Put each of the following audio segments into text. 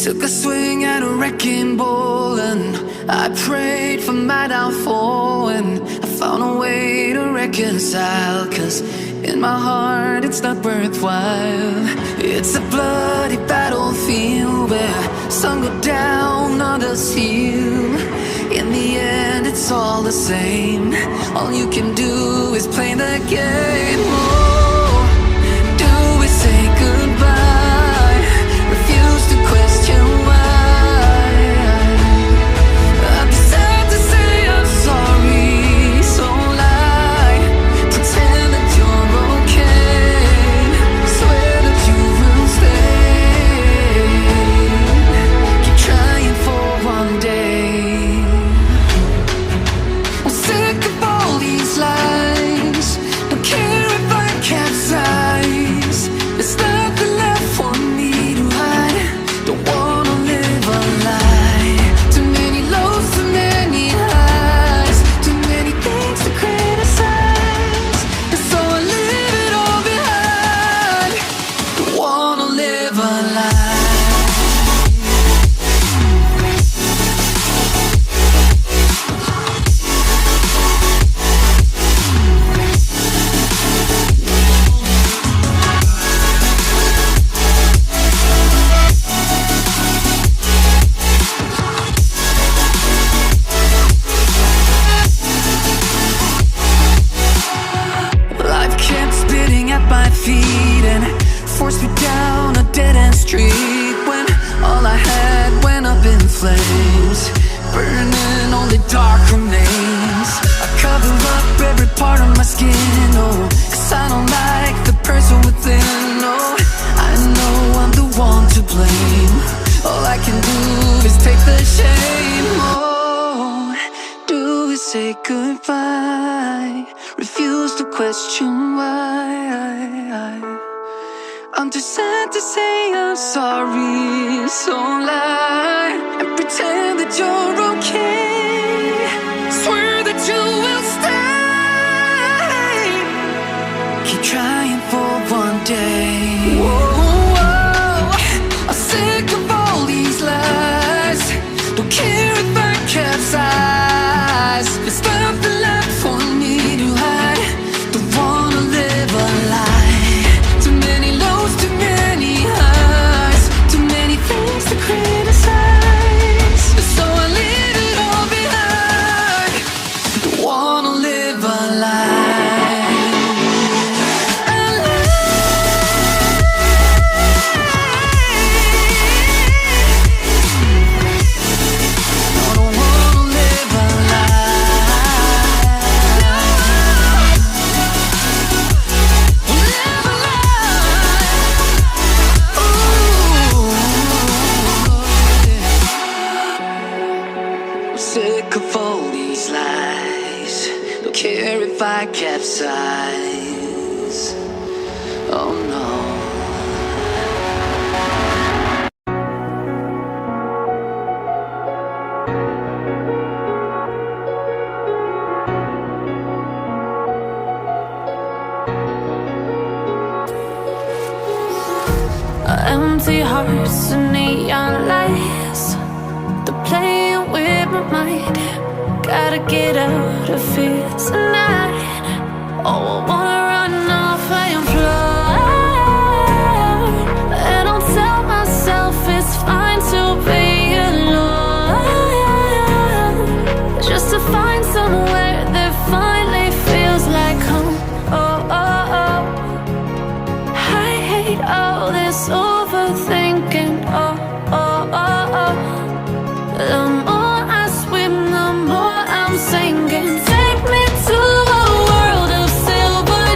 Took a swing at a wrecking ball and I prayed for my downfall, and I found a way to reconcile, 'cause in my heart it's not worthwhile. It's a bloody battlefield where some go down, others heal. In the end it's all the same. All you can do is play the game. Oh, do we say goodbye? Refuse to question why. I'd be sad to say I'm sorry, so lie. Pretend that you're okay. Swear that you will stay. Keep trying for one day. I'm sick of all these lies. Don't care if I capsize. There's nothing left for me to hide. Don't wanna live a lie. Too many lows, too many highs. Too many things to criticize. And so I leave it all behind. Don't wanna live a lie. Life kept spitting at my feet and forced me down a dead-end street, when all I had went up in flames, burning only dark remains. I cover up every part of my skin, oh, 'cause I don't like the person within. Oh, I know I'm the one to blame. All I can do is take the shame. Oh, do we say goodbye? Refuse to question why. I'm too sad to say I'm sorry, so lie and pretend that you're okay. Swear that you will stay. Keep trying for one day. Whoa, I'm sick of all these lies. Don't care if I capsize. There's nothing left for me to hide. Don't wanna live a lie. Too many lows, too many highs. Too many things to criticize. So I leave it all behind. Don't wanna live a lie. A I don't wanna live a lie. Live a lie. Ooh. I'm sick of all these lies. Don't care if I capsize. Oh no. Empty hearts and neon lights, they're playing with my mind. Gotta get out of here tonight. Oh, I wanna run off and fly. And I'll tell myself it's fine to be alone, just to find somewhere that finally feels like home. Oh, oh, oh. I hate all this overthinking. Oh, oh, oh, oh. The more I swim, the more I'm sinking. Take me to a world of silver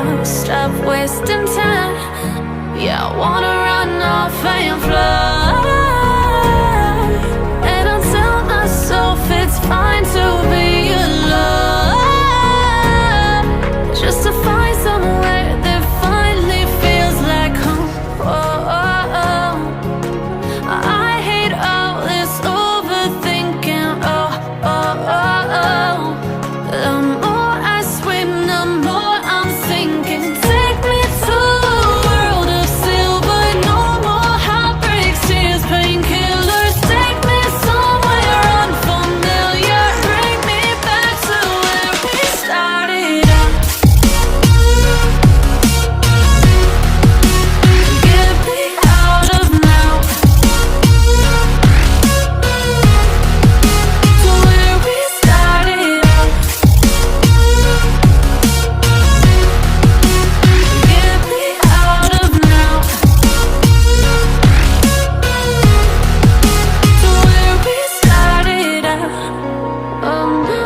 up, stop wasting time. Yeah, I wanna run off and fly. And I'll tell myself it's fine to be alone, just to find somewhere that finally feels like home. Oh, oh, oh. I hate all this overthinking. Oh, oh, oh, oh. The more I swim, the more I'm sinking. Take me to a world of silver. No more heartbreaks, tears, painkillers. Take me somewhere unfamiliar. Bring me back to where we started out. Get me out of now, to where we started out. Get me out of now, to where we started out. Oh no,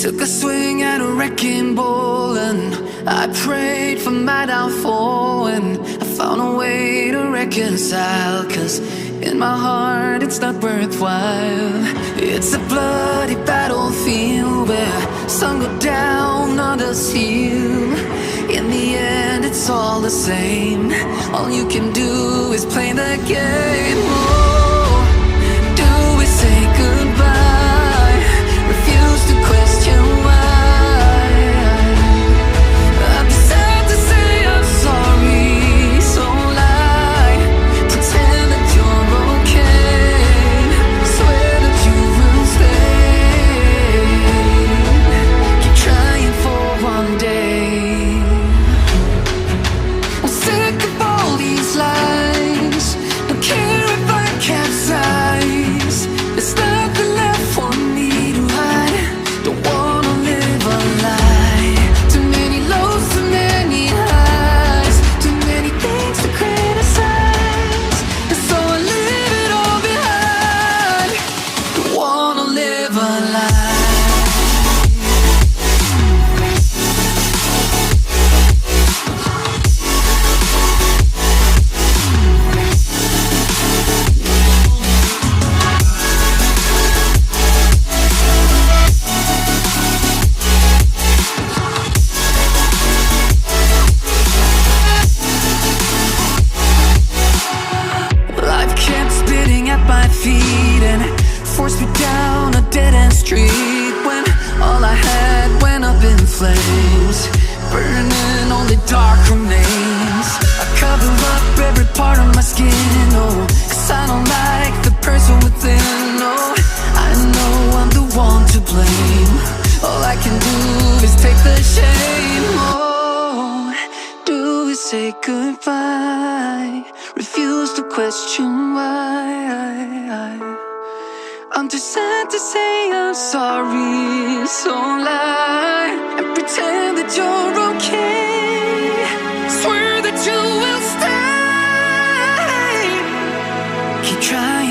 Took a swing at a wrecking ball and I prayed for my downfall, and I found a way to reconcile, 'cause in my heart it's not worthwhile. It's a bloody battlefield where some go down, others heal. In the end it's all the same. All you can do is play the game. Oh, do we say goodbye? Refuse to question why. I'd be sad to say I'm sorry, so lie. Pretend that you're okay. Swear that you will stay. Keep trying for one day. I'm sick of all these lies. Don't care if I capsize. There's nothing left for me to hide. Don't wanna live a lie. Too many lows, too many highs. Too many things to criticize. And so I leave it all behind. Don't wanna live a lie. Life kept spitting at my feet and forced me down a dead-end street, when all I had went up in flames, burning only dark remains. I cover up every part of my skin, oh, 'cause I don't like the person within. Oh, I know I'm the one to blame. All I can do is take the shame. Oh, do we say goodbye? Refuse to question why. I'm too sad to say I'm sorry, so lie and pretend that you're okay. Swear that you will stay. Keep trying